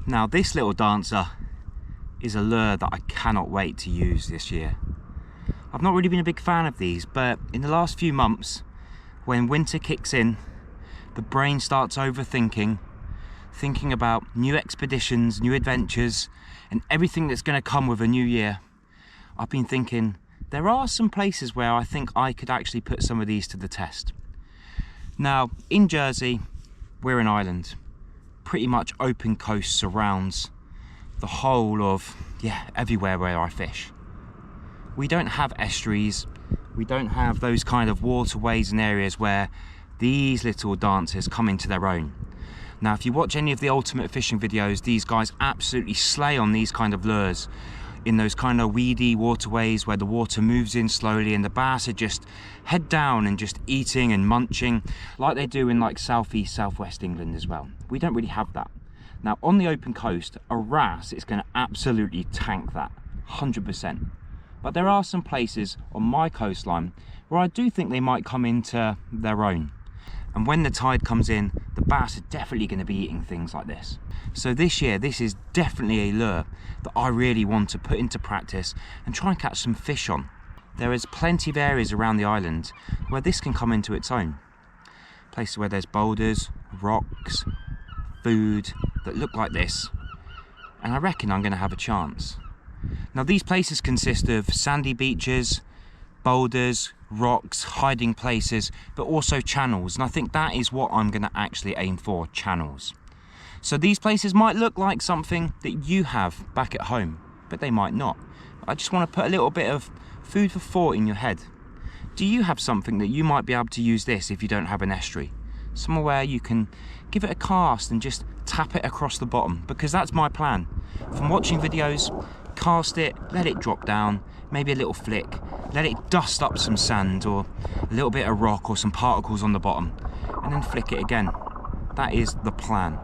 Now this little dancer is a lure that I cannot wait to use this year. I've not really been a big fan of these, but in the last few months, when winter kicks in, the brain starts overthinking, thinking about new expeditions, new adventures, and everything that's going to come with a new year. I've been thinking, there are some places where I think I could actually put some of these to the test. Now, in Jersey, we're an island. Pretty much open coast surrounds the whole of, everywhere where I fish. We don't have estuaries, we don't have those kind of waterways and areas where these little dancers come into their own. Now, if you watch any of the ultimate fishing videos, these guys absolutely slay on these kind of lures in those kind of weedy waterways where the water moves in slowly and the bass are just head down and just eating and munching like they do in like southeast, southwest England as well. We don't really have that. Now on the open coast, a wrasse is going to absolutely tank that, 100%. But there are some places on my coastline where I do think they might come into their own. And when the tide comes in, the bass are definitely going to be eating things like this. So this year, this is definitely a lure that I really want to put into practice and try and catch some fish on. There is plenty of areas around the island where this can come into its own. Places where there's boulders, rocks, food that look like this. And I reckon I'm going to have a chance. Now these places consist of sandy beaches, boulders, rocks, hiding places, but also channels, and I think that is what I'm going to actually aim for, channels. So these places might look like something that you have back at home, but they might not. I just want to put a little bit of food for thought in your head. Do you have something that you might be able to use this if you don't have an estuary? Somewhere where you can give it a cast and just tap it across the bottom, because that's my plan. From watching videos, cast it, let it drop down, maybe a little flick, let it dust up some sand or a little bit of rock or some particles on the bottom, and then flick it again. That is the plan.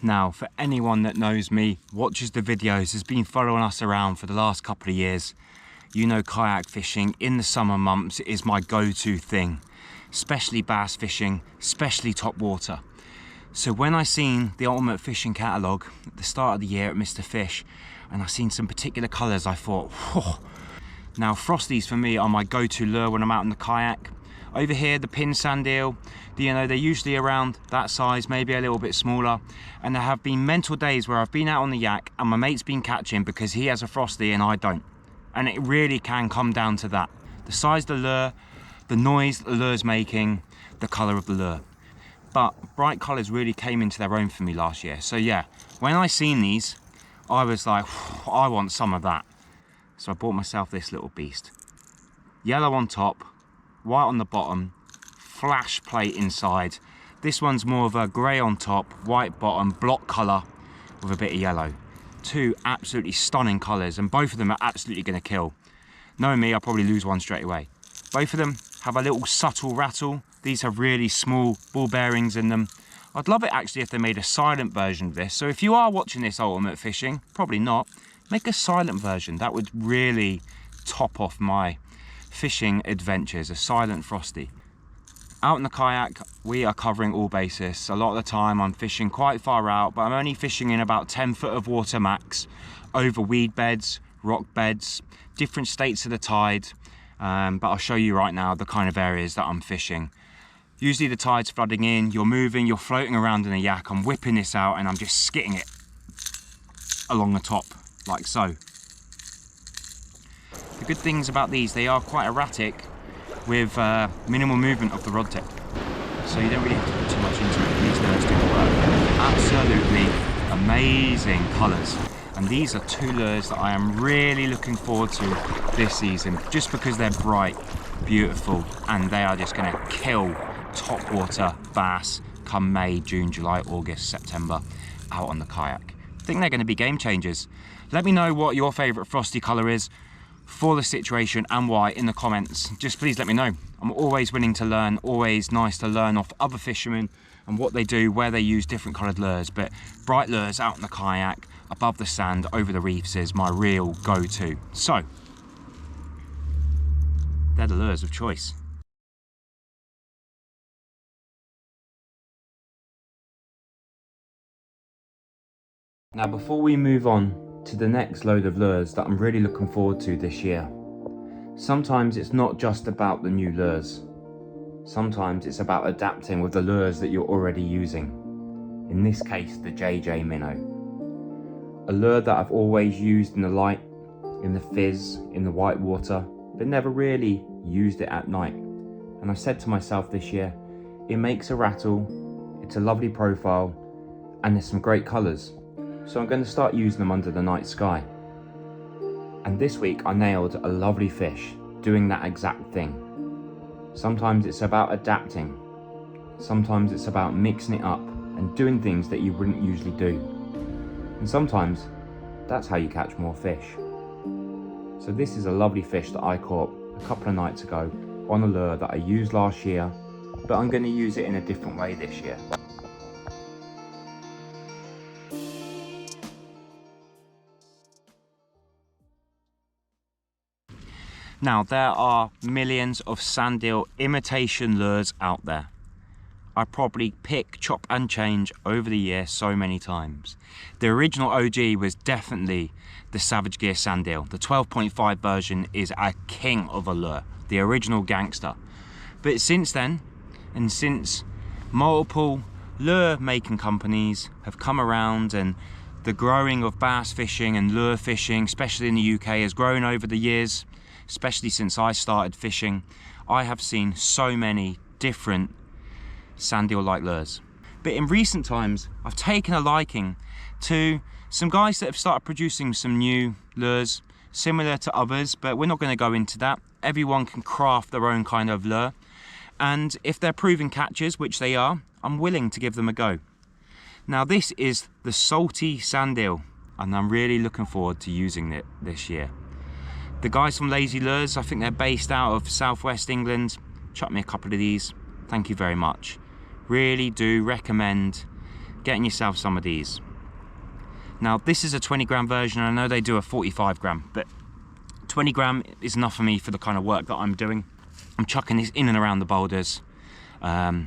Now, for anyone that knows me, watches the videos, has been following us around for the last couple of years, you know kayak fishing in the summer months is my go-to thing, especially bass fishing, especially top water. So when I seen the ultimate fishing catalogue at the start of the year at Mr. Fish, and I seen some particular colours, I thought, whoa. Now Frosties for me are my go-to lure when I'm out in the kayak. Over here, the pin sand eel, they're usually around that size, maybe a little bit smaller. And there have been mental days where I've been out on the yak and my mate's been catching because he has a Frosty and I don't. And it really can come down to that. The size of the lure, the noise the lure's making, the colour of the lure. But bright colours really came into their own for me last year. So yeah, when I seen these, I was like, I want some of that. So I bought myself this little beast. Yellow on top, white on the bottom, flash plate inside. This one's more of a grey on top, white bottom, block colour with a bit of yellow. Two absolutely stunning colours, and both of them are absolutely going to kill. Knowing me, I'll probably lose one straight away. Both of them have a little subtle rattle. These have really small ball bearings in them. I'd love it actually if they made a silent version of this. So if you are watching this ultimate fishing, probably not, make a silent version. That would really top off my fishing adventures, a silent Frosty. Out in the kayak, we are covering all bases. A lot of the time I'm fishing quite far out, but I'm only fishing in about 10 foot of water max, over weed beds, rock beds, different states of the tide. But I'll show you right now the kind of areas that I'm fishing. Usually the tide's flooding in, you're moving, you're floating around in a yak. I'm whipping this out and I'm just skitting it along the top, like so. The good things about these, they are quite erratic with minimal movement of the rod tip. So you don't really have to put too much into it. These lures do work absolutely amazing colours. And these are two lures that I am really looking forward to this season, just because they're bright, beautiful, and they are just going to kill top water bass come May, June, July, August, September out on the kayak. I think they're going to be game changers. Let me know what your favourite Frosty colour is for the situation and why in the comments. Just please let me know. I'm always willing to learn, always nice to learn off other fishermen and what they do, where they use different coloured lures. But bright lures out in the kayak, above the sand, over the reefs is my real go-to. So, they're the lures of choice. Now before we move on to the next load of lures that I'm really looking forward to this year, sometimes it's not just about the new lures. Sometimes it's about adapting with the lures that you're already using. In this case, the JJ Minnow. A lure that I've always used in the light, in the fizz, in the white water, but never really used it at night. And I said to myself this year, it makes a rattle, it's a lovely profile, and there's some great colours. So I'm going to start using them under the night sky. And this week I nailed a lovely fish doing that exact thing. Sometimes it's about adapting. Sometimes it's about mixing it up and doing things that you wouldn't usually do. And sometimes that's how you catch more fish. So this is a lovely fish that I caught a couple of nights ago on a lure that I used last year, but I'm going to use it in a different way this year. Now, there are millions of sand eel imitation lures out there. I probably pick, chop and change over the year so many times. The original OG was definitely the Savage Gear sand eel. The 12.5 version is a king of a lure, the original gangster. But since then, and since multiple lure making companies have come around, and the growing of bass fishing and lure fishing, especially in the UK, has grown over the years, especially since I started fishing, I have seen so many different sand eel like lures. But in recent times, I've taken a liking to some guys that have started producing some new lures similar to others, but we're not going to go into that. Everyone can craft their own kind of lure, and if they're proven catches, which they are, I'm willing to give them a go. Now this is the salty sand eel, and I'm really looking forward to using it this year. The guys from LAZYLURES, I think they're based out of southwest England. Chuck me a couple of these, thank you very much. Really do recommend getting yourself some of these. Now this is a 20 gram version, I know they do a 45 gram, but 20 gram is enough for me for the kind of work that I'm doing. I'm chucking this in and around the boulders,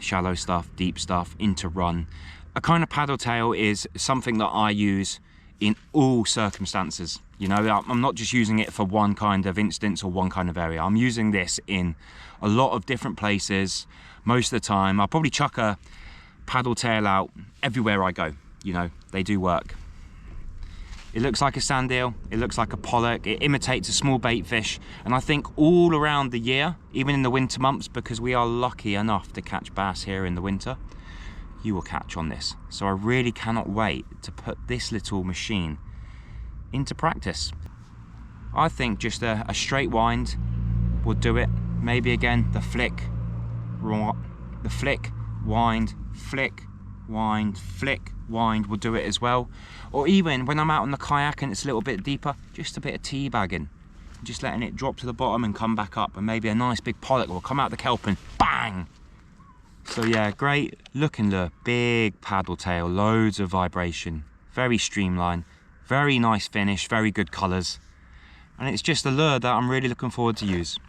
shallow stuff, deep stuff, into run. A kind of paddle tail is something that I use in all circumstances. You know, I'm not just using it for one kind of instance or one kind of area. I'm using this in a lot of different places most of the time. I'll probably chuck a paddle tail out everywhere I go. You know, they do work. It looks like a sand eel, it looks like a pollock, it imitates a small bait fish, and I think all around the year, even in the winter months, because we are lucky enough to catch bass here in the winter, you will catch on this. So I really cannot wait to put this little machine into practice. I think just a straight wind will do it. Maybe again the flick, wind, flick, wind, flick, wind will do it as well. Or even when I'm out on the kayak and it's a little bit deeper, just a bit of teabagging, just letting it drop to the bottom and come back up, and maybe a nice big pollock will come out the kelp and bang. So yeah, great looking lure, big paddle tail, loads of vibration, very streamlined, very nice finish, very good colours, and it's just a lure that I'm really looking forward to use.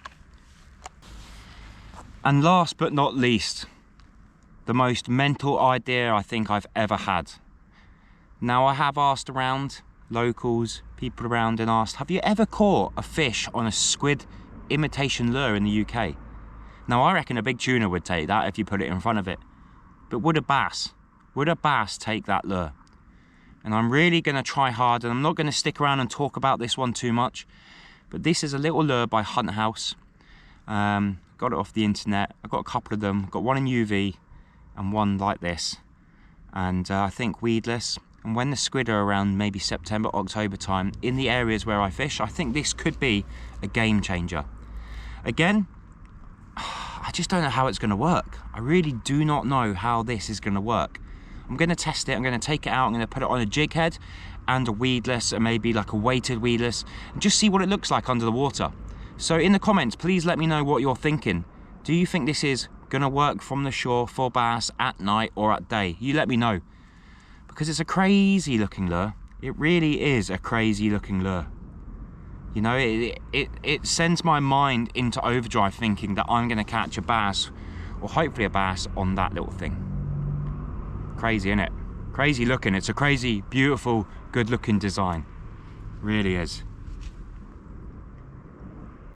And last but not least, the most mental idea I think I've ever had. Now I have asked around, locals, people around, and asked, have you ever caught a fish on a squid imitation lure in the UK? Now I reckon a big tuna would take that if you put it in front of it. But would a bass take that lure? And I'm really going to try hard, and I'm not going to stick around and talk about this one too much. But this is a little lure by HUNTHOUSE. Got it off the internet. I've got a couple of them. Got one in UV and one like this. And I think weedless. and when the squid are around maybe September, October time in the areas where I fish, I think this could be a game changer. Again, I just don't know how it's going to work. I really do not know how this is going to work. I'm going to test it. I'm going to take it out. I'm going to put it on a jig head and a weedless, and maybe like a weighted weedless, and just see what it looks like under the water. So in the comments, please let me know what you're thinking. Do you think this is going to work from the shore for bass at night or at day? You let me know, because it's a crazy looking lure. It really is a crazy looking lure. You know, it sends my mind into overdrive, thinking that I'm going to catch a bass, or hopefully a bass, on that little thing. Crazy, isn't it? Crazy looking. It's a crazy, beautiful, good looking design. Really is.